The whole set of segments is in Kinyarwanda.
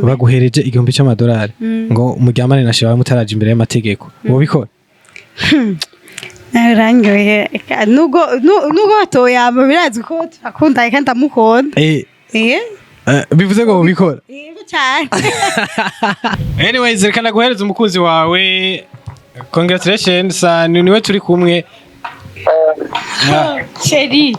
baguhereje igihumbi cy'amadolari ngo umuryamane na shewa mutaraje imbere y'amategeko wobikora naranyoye nugo watoyama birazi ko turakunda kandi amukunda bivuze ngo wobikora yego cyane. Anyways reka naguhereza umukunzi wawe congratulations niwe turi kumwe Chérie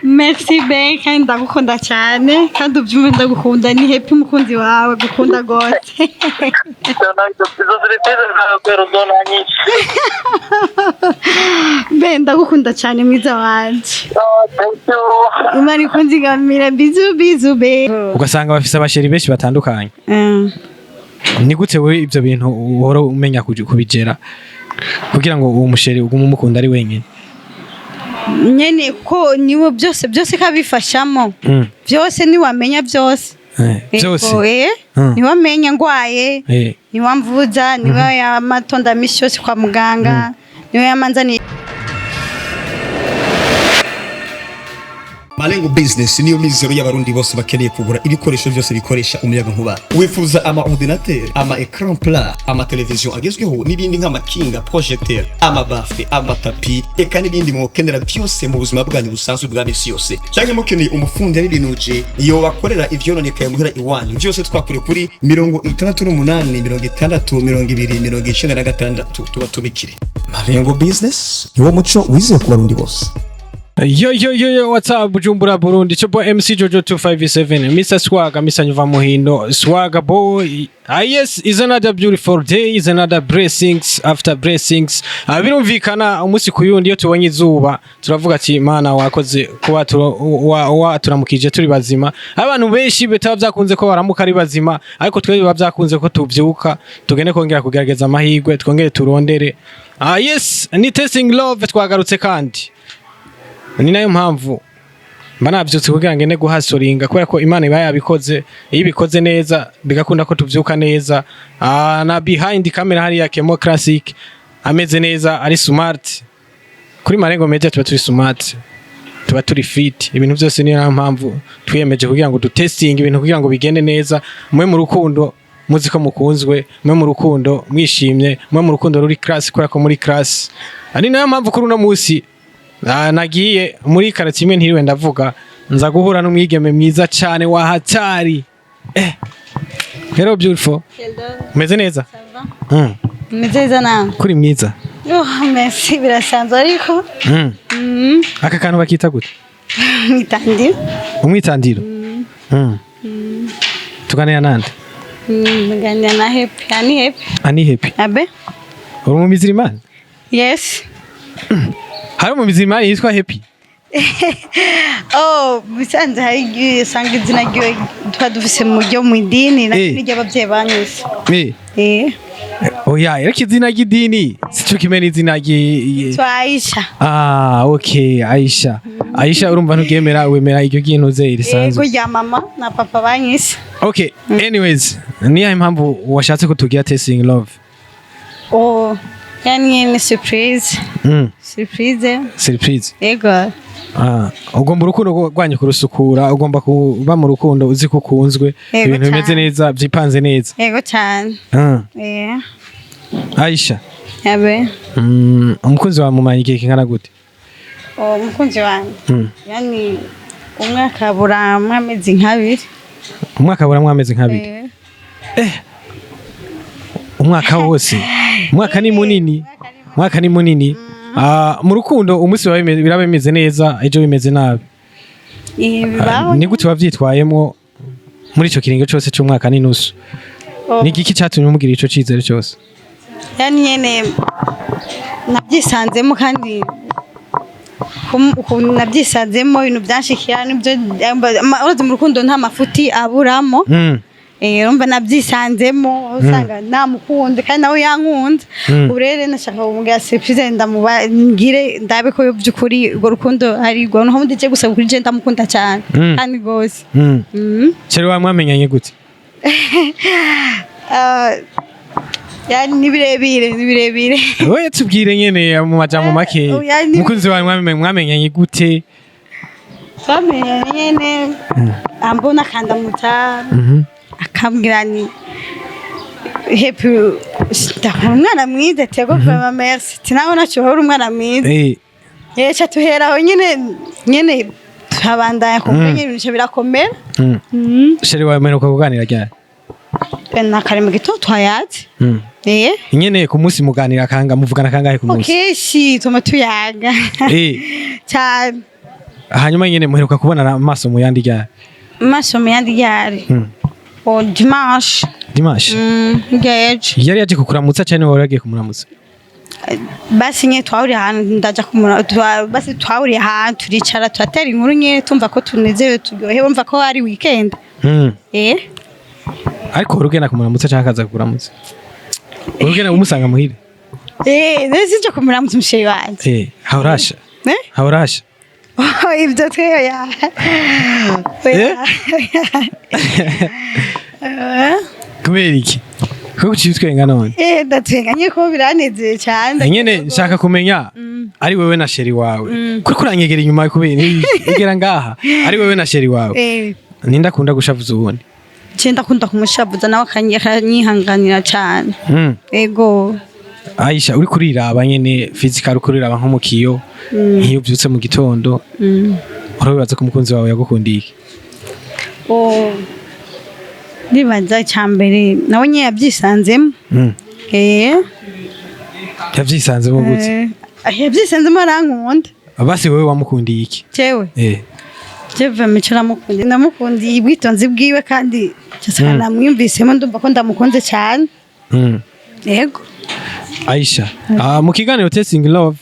merci ben kandi ndagukunda cyane kandi ubyumve ndagukunda ni happy umukunzi wawe gukunda gose ben ndagukunda cyane mwiza wanje Imana ikunzigamira bizu be ugasanga bafise abasheri benshi batandukanye ni gute we ibyo bintu uhora umenya kubigera kugira ngo uwo musheri ugume umukunda ari wenyine nyene ko niwe byose kabifashamo byose niwamenya byose byose niwamenya ngwaye niwamvuza niwe yamatonda misi yose kwa muganga niwe yamanzani Malengo Business niyo mizero y'abarundi bose bakeneye kugura ibikoresho byose bikoresha umuyaga nkuba. Wifuza ama ordinateur, ama écran plat, ama television agezweho n'ibindi nk'amakinga, projecteur, ama bafle, ama tapi, eka n'ibindi mukenera byose mu buzima bwanyu busanzwe bwa misi yose. Cyangwa mukeneye umufundi ari binuje iyo bakorera ivyononekaye muhera iwanyu. Byose twakure kuri 68 tuba tubikire. Malengo Business niwo muco wize ku barundi bose. Yo, what's up, Bujumbura, Burundi? It's your boy MC Jojo 257, Mr. Swagga, Mr. Nyuva Muhindo, Swagga boy. Yes, it's another beautiful day, it's another blessings after blessings. Birumvikana umunsi kuyundi iyo tubonye izuba, turavuga ati Mana wakoze kuba turamukije turi bazima. Abantu benshi betaba byakunze ko baramuka ari bazima, ariko twe biba byakunze ko tuvyuka, tugende kongera kugerageza amahirwe, twongere turondere. Yes, ni testing love twagarutse kandi. Ni nayo mpamvu mba nabyutse kugira ngo ene guhasoringa kubera ko Imana iba yabikoze iyo ibikoze neza bigakunda ko tuvyuka neza na behind camera hari ya Kemo Classic ameze neza ari smart kuri Malengo Media tuba turi smart tuba turi fit ibintu byose ni nayo mpamvu twiyemeje kugira ngo dutesting ibintu kugira ngo bigende neza mwe mu rukundo muziko mukunzwe mwe mu rukundo mwishimye mwe mu rukundo ruri class kubera ko muri class ari nayo mpamvu kuri uno munsi nagiye muri karate imwe ntiriwe ndavuga nza guhura n'umwigeme mwiza cyane wa hatari hello beautiful meze neza meze neza nawe kuri mwiza merci birasanzwe ariko aka kantu bakita gute umwitandiro tuganira nande muganira na happy ani happy abe uri mu Mizirima yes hari mu Mizirima yitwa Happy bisanze hari sanga izina ryo twadufise mu ryo mu idini n'iryo abavyeyi banyise oya reka izina ry'idini sico kimene izina Aisha okay Aisha urumva ntugemera wemera iryo gintuze irisanzwe rya mama na papa banyise okay anyways niya impamvu washatse ko tugira testing love yani ni surprise ego ugomba urukundo rwanyu kurusukura ugomba kuba mu rukundo uzi ko ukunzwe ibintu bimeze neza byipanze neza ego cyane Aisha abe umukunzi wa mumanye igihe kingana gute umukunzi wanjye yani umwaka buramwe amezi nk'abiri umwaka wose umwaka ni munini mu rukundo umunsi biraba bimeze neza ejo bimeze nabi ni gute wavyitwayemo muri ico kiringo cyose cy'umwaka n'inusu ni igiki cyatumye umugira ico cizere cyose yani nyene nabyisanzemo kandi nabyisanzemo ibintu byanshikira nibyo mu rukundo nta mafuti aburamo urumva nabyisanzemo usanga namukunze kandi nawe yankunda urere nashaka kumubwira surprise ndamubagire ndabe ko byukuri urwo rukundo ari rwo no ndije gusa kuri je ndamukunda cyane kandi gose cyari wamwamenyanye gute yani ni birebire oya tubwire nyene mu majambo make mukunzi wawe mwamenyanye gute twamenyanye nyene ambona kanda muta akambwira ni Happy ndakora umwana mwiza tego vraiment merci tinaho naco uri umwana mwiza yecha tuhera aho nyene turabandanya kumenya ibintu birakomera sheri wawe mperuka kuganira ryari na kare mu gitondo twayatse nyene ku munsi muganira kanga muvugana kangahe ku munsi keshi tuma tuyaga cyane hanyuma nyene muheruka kubona amaso mu yandi ryari Dimanche yari yaje kukuramutsa cyane wari yagiye kumuramutsa basi nye twahuriye ahantu ndaja basi twahuriye ahantu turicara turatera inkuru nye tumva ko tunezerewe turyohewe umva ko ari weekend ariko urugenda kumuramutsa cyangwa akaza kukuramutsa urugenda umusanga muhire nje kumuramutsa umusheyi wanje haurasha ibyo tweyo ya kubera iki ko ucitwenga none ndatwenganye ko biranezeye cyane nyene nshaka kumenya ari wewe na sheri wawe kuri kuranyegera inyuma kubera igera ngaha ari wewe na sheri wawe ninda kunda gushavuza ubundi cyenda kunda kumushavuza nawe akanyihanganira cyane ego Aisha uri kuriraba nyene physical ukuriraba nko mukiyo nkiyo byutse mu gitondo urabibaza ko umukunzi wawe yagukundiye iki nibanza cyambere nawe nye yabyisanzemo yabyisanzemo gute yabyisanzemo arankunda basi wewe wamukundiye iki cewe Jeva michura mukundi namukundiye ibwitonzi bwiwe kandi cyane namwumvisemo ndumva ko ndamukunze cyane yego Aisha mu kiganiro Testing Love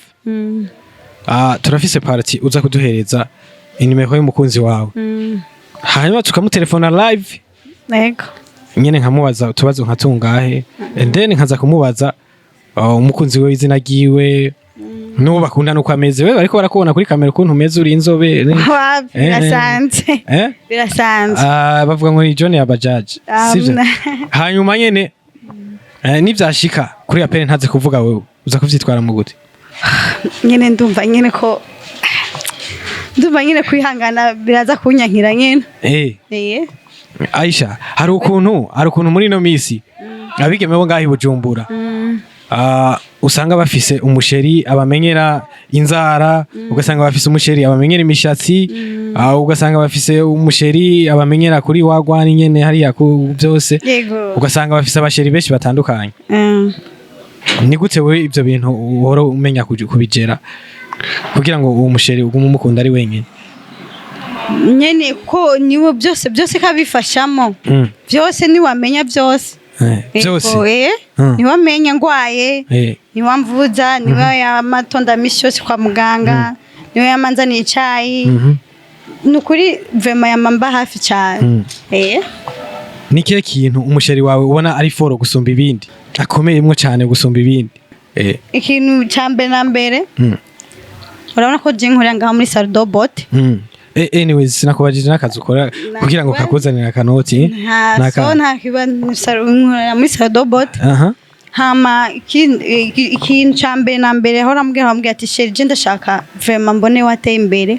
turafise party uza kuduhereza inimero y'umukunzi wawe hanyuma tukamutelefona live yego nyene nkamubaza utubazo nkatungahe and then nkaza kumubaza umukunzi we izina giwe nuwo bakunda nuko ameze wewe ariko barakubona kuri kamera ukuntu umeze uri inzobe birasanze birasanze bavuga ngo ni John ya Bajaji sivyo hanyuma nyene nivyashika kuri apene ntaze kuvuga wewe uza kuvyitwara mu gute nyene ndumva nyene ko kwihangana biraza kunyankira nyene Aisha hari ukuntu muri no misi abigeme bo ngahi Bujumbura usanga bafise umusheri abamenyera inzara ugasanga bafise umusheri abamenyera imishatsi ugasanga bafise umusheri abamenyera kuri wagwani nyene hari yaku byose ugasanga bafise abasheri benshi batandukanye ni gute we ivyo bintu uhora umenya kubigera kugira ngo uwo musheri ugume umukunda ari wenyene nyene ko niwo byose kabifashamo byose ni wamenya byose byose niwamenya ngwaye niwamvuza niwe yamatonda mishose kwa muganga niwe yamanza n'icayi nukuri vema yamamba hafi cyane ni kihe kintu umusheri wawe ubona ari foro gusumba ibindi akomeyemwo cyane gusumba ibindi ikintu cyambere na mbere urabona ko je nkorera ngaho muri Sardobot anyways sinakubajije nakazi ukora kugira ngo kakuzanira kanoti nta kiba muri Sardobot hama ikintu cyambere na mbere aho rambwira ati sheri je ndashaka vraiment mbone wateye imbere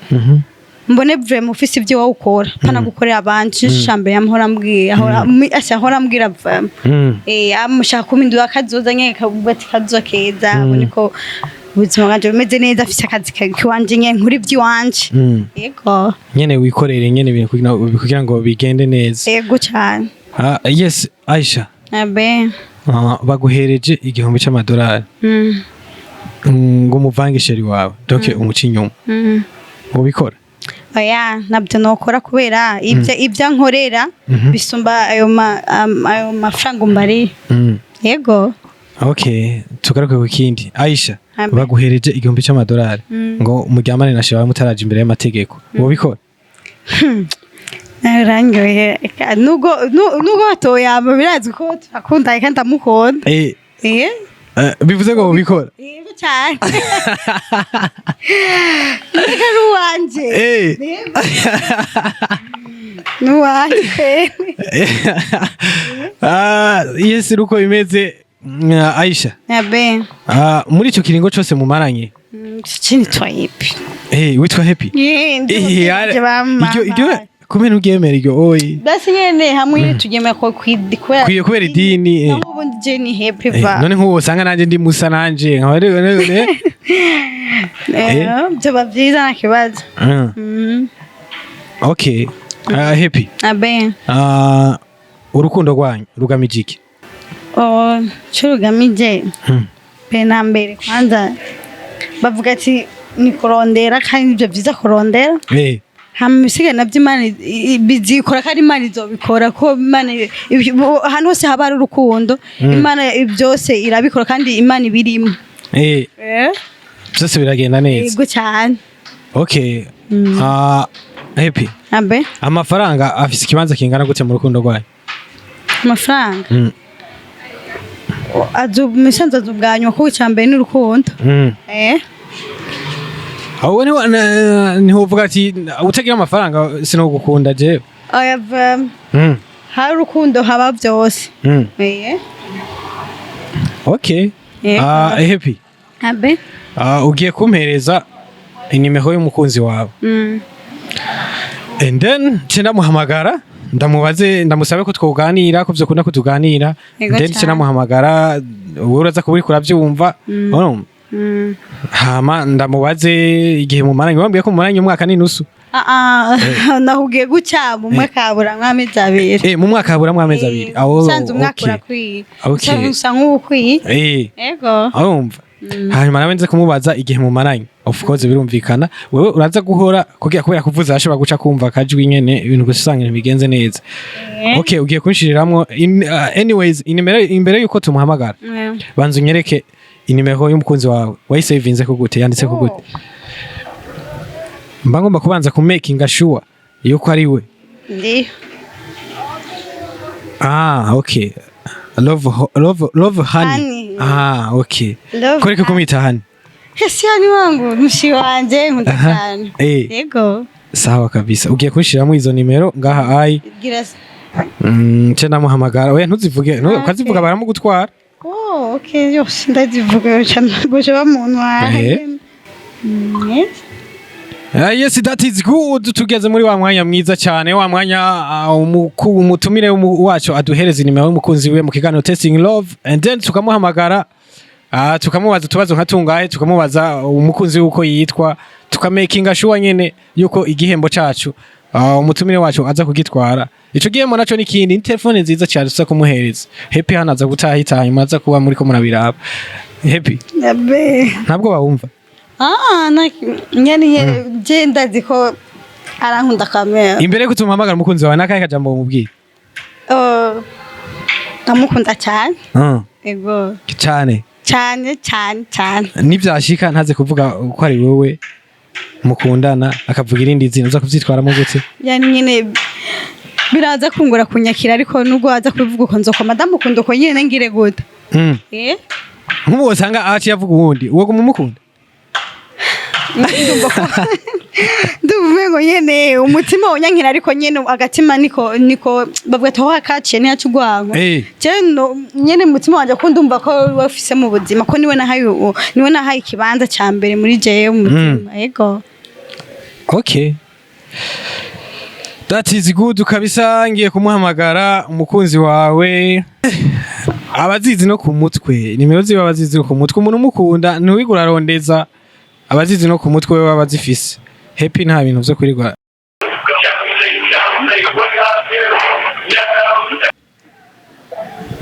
mbone vraiment ufise ibyo wowe ukora pana gukorera abandi cyambere yamhora mbwira ahora ambwira vraiment amushaka kumindura akazoza nyene kabati kazo keza boniko ubuzima bwanje bumeze neza afise akazi kiwanje nyene nkuri by'iwanje yego nyene wikorere nyene ibintu kugira ngo bigende neza yego cyane yes Aisha abe baguhereje $1,000 cy'amadolari ngo umuvange sheri wawe doke umuca inyuma ubikora oya nabyo nokora kubera ibyo nkorera bisumba ayo mafaranga umbari yego okay tugaruke ku kindi Aisha baguhereje $1,000 cy'amadolari ngo muryamane na sheri mutaraje imbere y'amategeko ubikora narangoye nugo batoya birazwi ko akunda kandi amukunda bivuze ngo ubikora yego cyane reka ruwanje nuwanje yes ruko bimeze Aisha abe muri icyo kiringo cyose mumaranye chini twa happy witwa happy kumena ugemera iryo oyi basi nyene hamwe tugeme ko kwidikora kubera idini naho ubundi je ni happy va none nk'uwo usanga nanje ndi musa nanje nkaba byo bavyiza nakibazo okay happy abe urukundo rwanyu rugamije iki churugamije pena mbere kwanza bavuga ati ni kurondera kandi ibyo byiza kurondera hamisiga nabyo Imana bizikora kandi Imana izobikora ko Imana ahantu hose haba ari urukundo Imana byose irabikora kandi Imana ibirimo byose biragenda neza yego cyane okay happy abe amafaranga afise ikibanza kingana gute mu rukundo rwanyu amafaranga misanzu azubwanywa ko icyambere n'urukundo aho niho uvuga ati utagira amafaranga sinogukunda jewe hari urukundo haba byose okay happy abe ugiye kumpereza inimero y'umukunzi wawe and then ndamuhamagara ndamusabe ko twoganira ko vyokunda kutuganira then ndamuhamagara uraza kuburi kuravyumva hama ndamubaze igihe mumaranye wambwiye ko mumaranye umwaka n'inusu nahugiye gucya mu mwaka habura mwamezi abiri mu mwaka habura mwamezi abiri sanze umwaka urakwiye usa nk'ubukwiye yego urumva hanyuma nawe nze kumubaza igihe mumaranye of course birumvikana wewe uraza guhora kubera kuvuza ashobora guca kumva akajwi nyene ibintu gusanga bigenze neza okay ugiye kunshiriramwo anyways inimero imbere yuko tumuhamagara banzu nyereke inimero y'umukunzi wawe wayisavinze ko gute yanditse ko gute mba ngomba kubanza ku making sure yuko ari we ndi okay love honey okay koreka kumita honey Hesiani wangu mshi wanje nkunda cyane yego sawa kabisa ugiye kunshiramo izo nimero ngaha ai nce ndamuhamagara oya ntuzivuge ukazivuga baramugutwara okay yose ndazivuga cyane boje bamuntu wahe yes that is good tugeze muri wa mwanya mwiza cyane wa mwanya umutumire wacu aduhereza nimero y'umukunzi we mu kiganiro Testing Love and then tukamuhamagara tukamubaza tubazo nkatungaye tukamubaza umukunzi uko yitwa tukamakinga sure nyene yuko igihembo cacu umutumire wacu aza kugitwara ico gihembo naco nikindi telefone nziza cyane tuza kumuhereza happy hanaza gutahita hanyuma aza kuba muri ko murabiraba happy ntabwo bawumva nyene je ndazi ko arankunda kamera imbere ko tumuhamagara umukunzi wawe nakaye kajambo mubwira ndamukunda cyane ego cyane nibyashika ntaze kuvuga uko ari wowe mukundana akavuga irindi zina uza kuvyitwaramo gute yani nyene biraza kungura kunyakira ariko nubwo aza kubivuga uko nzoko madame ukunda uko nyene ngire gute nk'ubu usanga aci yavuga uwundi uwo gumukunda nduvuye ngo nyene umutima wonyankira ariko nyene agatima niko bavuga to hakaciye ntiyacu ugwango je nyene umutima wanje ko ndumva ko wafise mu buzima ko niwe nahaye ikibanza ca mbere muri jewe umutima yego okay that is good kabisa ngiye kumuhamagara umukunzi wawe abazizi no ku mutwe nimero ziba abazizi ku mutwe umuntu umukunda ntiwigura rondeza abazizi no ku mutwe we babazifise happy nta bintu byo kurigwa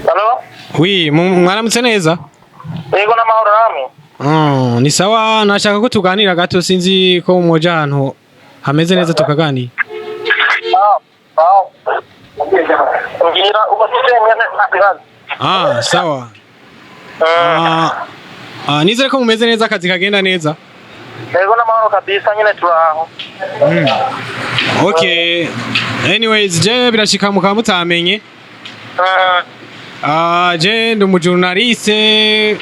Hello? Oui, mwaramutse neza? Yego n'amahoro namwe. Ni sawa nashaka ko tuganira gato sinzi ko mumoja ahantu hameze neza tukaganira. Ngira ubasije nyene sawa. Nizere ko mumeze neza akazi kagenda neza. Yego n'amahoro kabisa nyene turaho. Okay. Anyways, je birashika mukaba mutamenye. Je ndi umujournaliste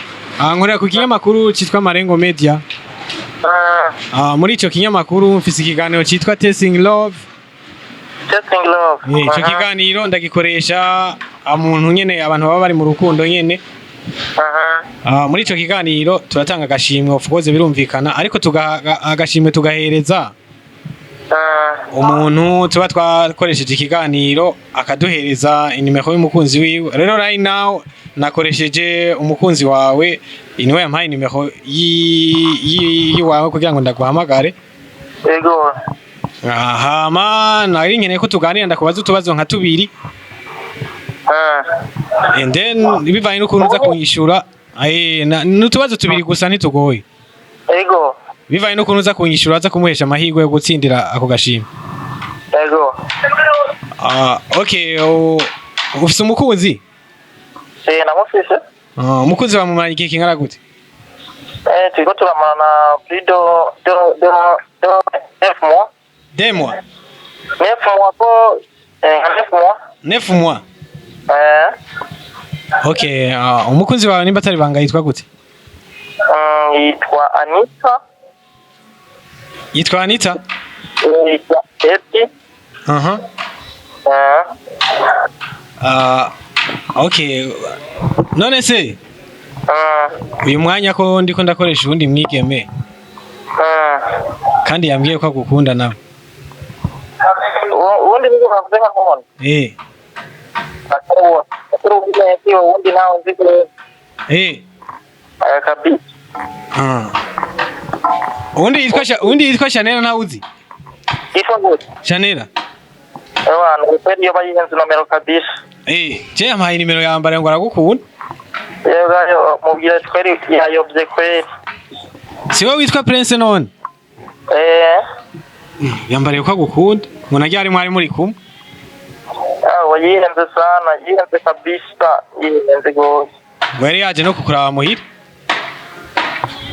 nkorera ku kinyamakuru cyitwa Marengo Media. Muri ico kinyamakuru mfise ikiganiro cyitwa Testing Love. Testing Love. Ico kiganiro ndagikoresha umuntu nyene abantu baba bari mu rukundo nyene. Muri ico kiganiro turatanga agashimwe of course birumvikana ariko agashimwe tugahereza umuntu tuba twakoresheje ikiganiro akaduhereza inimero y'umukunzi wiwe. Rero right now nakoresheje umukunzi wawe niwe yampaye inimero yiwawe kugira ngo ndaguhamagare. Yego. Hama nari nkeneye ko tuganira ndakubaza utubazo nka tubiri. And then bivaye n'ukuntu uza kunyishura n'utubazo tubiri gusa ntitugoye. Yego. Bivaye n'ukuntu uza kunyishura aza kumuhesha amahirwe yo gutsindira ako gashimwe. Yego. Okay, ufise umukunzi? Namufise. Umukunzi wa mumaranye igihe kingana gute? Turiko turamarana plus de 9 mois. 2 mois. 9 mois ko 9 mois. 9 mois. Okay, umukunzi wawe nimba atari banga yitwa gute? Yitwa Anita. Yitwa Anita? Yitwa Eti. Okay. None se? Uyu mwanya ko ndiko ndakoresha ubundi mwigeme. Kandi yambwiye ko agukunda nawe. Ubundi niko navuze nka nkone. Akuru ubundi ubundi nawe nziko. Kabisa. Ubundi yitwa Chanel nawe uzi? Yitwa gute? Chanel. Abantu kweli yo bayihenze nomero kabisa. Je yampaye nimero yambare ngo aragukunda. Yego mubwira twari yayobye kweli. Siwe witwa Prince none? Yambare ko agukunda. Ngo najyari mwari muri kumwe. Yihenze sana, yihenze kabisa, yihenze gose. Wari yaje no kukuraba muhira?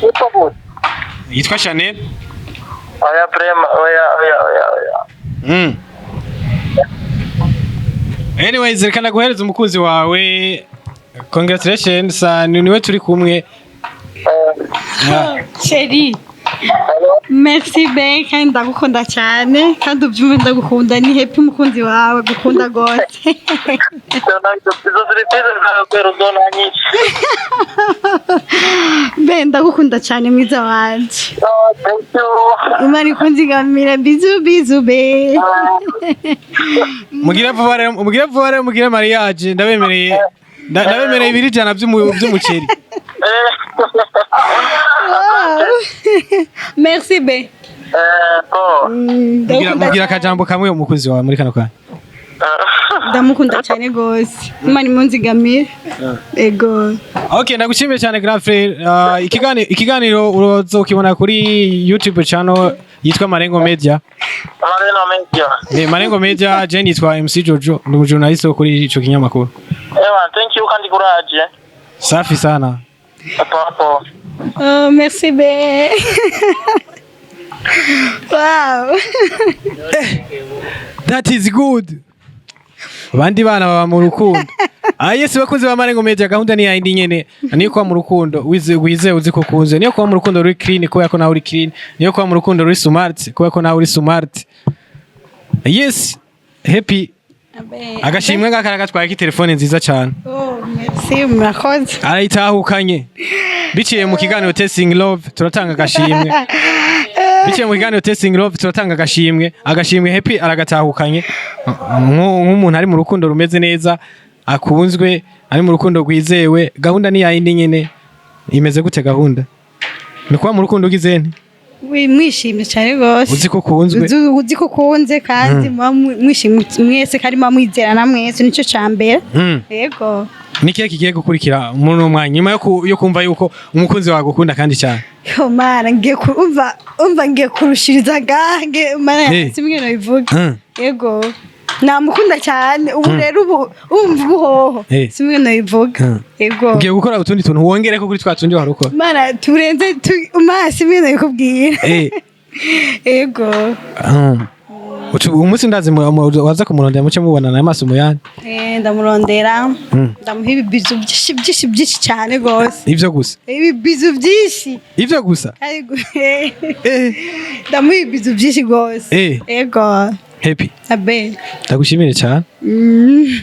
Yitwa gute? Yitwa Chanel. Oya prema, oya. Anyways, reka naguhereza umukunzi wawe. Congratulations, niwe turi kumwe. Chérie. Merci ben kandi ndagukunda cyane kandi ubyumve ndagukunda ni happy umukunzi wawe gukunda gose. Ben ndagukunda cyane mwiza wanje. Thank you. Imana ikunzigamira bizu be. Mugira vuba rero mugira mariage ndabemereye ibiri jana by'umuceri. Merci be. Mugira akajambo kamwe umukunzi wawe muri kano kanya. Ndamukunda cyane gose. Imana imunzigamira. Ego. Okay, ndagushimiye cyane grand frère. Ikiganiro urozokibona kuri YouTube channel yitwa Marengo Media. Marengo Media, je nitwa MC Jojo, ndi umujournalist wo kuri ico kinyamakuru. Thank you kandi courage. Safi sana. Hapo. Oh, merci be. Wow. That is good. Abandi bana baba mu rukundo. Yes bakunze ba Marengo Media gahunda ni yindi nyene. Niyo kwa mu rukundo wize uzi ko kunze. Niyo kwa mu rukundo uri clean ko yako na uri clean. Niyo kwa mu rukundo uri smart ko yako na uri smart. Yes, happy. Agashimwe ngakaraga twaka telefone nziza cyane. Oh, merci murakoze. Arayitahukanye. Biciye mu kiganiro Testing Love turatanga agashimwe. Biciye mu kiganiro Testing Love turatanga agashimwe. Agashimwe happy aragatahukanye. Nk'umuntu ari mu rukundo rumeze neza, akunzwe, ari mu rukundo rwizewe, gahunda ni yindi nyene. Imeze gute gahunda? Ni kwa mu rukundo gizene? Mwishimye cyane gose. Uzi ko kunzwe. Uzi ko kunze kandi mwishimye mwese kandi mwizerana mwese nico cyambere. Yego. Nikiye kigiye gukurikira muri umwanya nyuma yo kumva yuko umukunzi wawe gukunda kandi cyane. Yo mara ngiye umva ngiye kurushiriza gange mara simwe no bivuga. Yego. Namukunda cyane ubu rero umva ubuhoho simwe no bivuga. Yego. Ugiye gukora utundi tuntu wongere ko kuri twa tundi warukora. Mara turenze simwe no bikubwira. Yego. Umunsi ndazi waza kumurondera muce mubonana amaso muyandi. Ndamurondera ndamuha ibibizu byinshi cyane gose. Ivyo gusa. Ibibizu byinshi. Ivyo gusa. Ndamuha ibibizu byinshi gose. Ego. Happy. Abe. Ndagushimire cyane.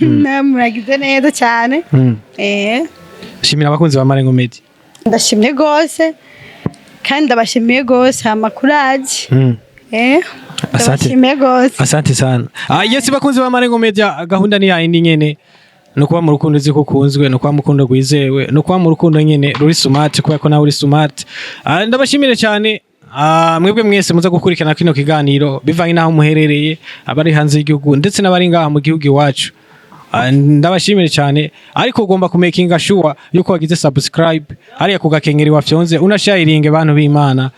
Namuragize neza cyane. Shimira abakunzi ba Marengo Media. Ndashimye gose kandi ndabashimiye gose amakuraje. ndabashimiye gose. Asante sana. Yes bakunzi ba Marengo Media, gahunda ni yindi nyene. No kuba mu rukundo uzi ko ukunzwe, no kuba mu rukundo rwizewe, no kuba mu rukundo nyene ruri smart kubera ko nawe uri smart. Ndabashimire cyane. Mwebwe mwese muza gukurikirana kino kiganiro bivanye naho muherereye, abari hanze y'igihugu ndetse n'abari ngaha mu gihugu iwacu. Ndabashimire cyane, ariko ugomba kumakinga sure yuko wagize subscribe hariya kugakengeri wafyonze unasharinge abantu b'Imana.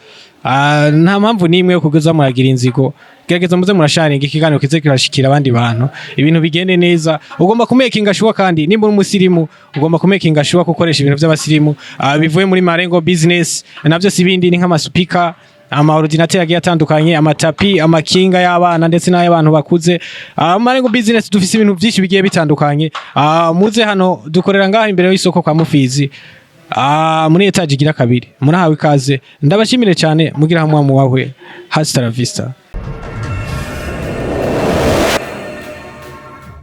Nta mpamvu nimwe yo kuguza muragira inzigo, gerageza muze murasharinga ikiganiro kize kirashikira abandi bantu, ibintu bigende neza. Ugomba kumakinga sure kandi nimba uri umusirimu ugomba kumakinga sure gukoresha ibintu by'abasirimu bivuye muri Marengo business, navyo sibindi ni nk'amaspeaker, ordinateur yagiye atandukanye, amatapi, amakinga y'abana ndetse n'ay'abantu bakuze. Marengo business dufise ibintu byinshi bigiye bitandukanye. Muze hano dukorera ngaha imbere y'isoko kwa Mufizi, muri etage igira kabiri. Murahawe ikaze, ndabashimire cyane, mugira hamwe mu wawe. Hasta la vista.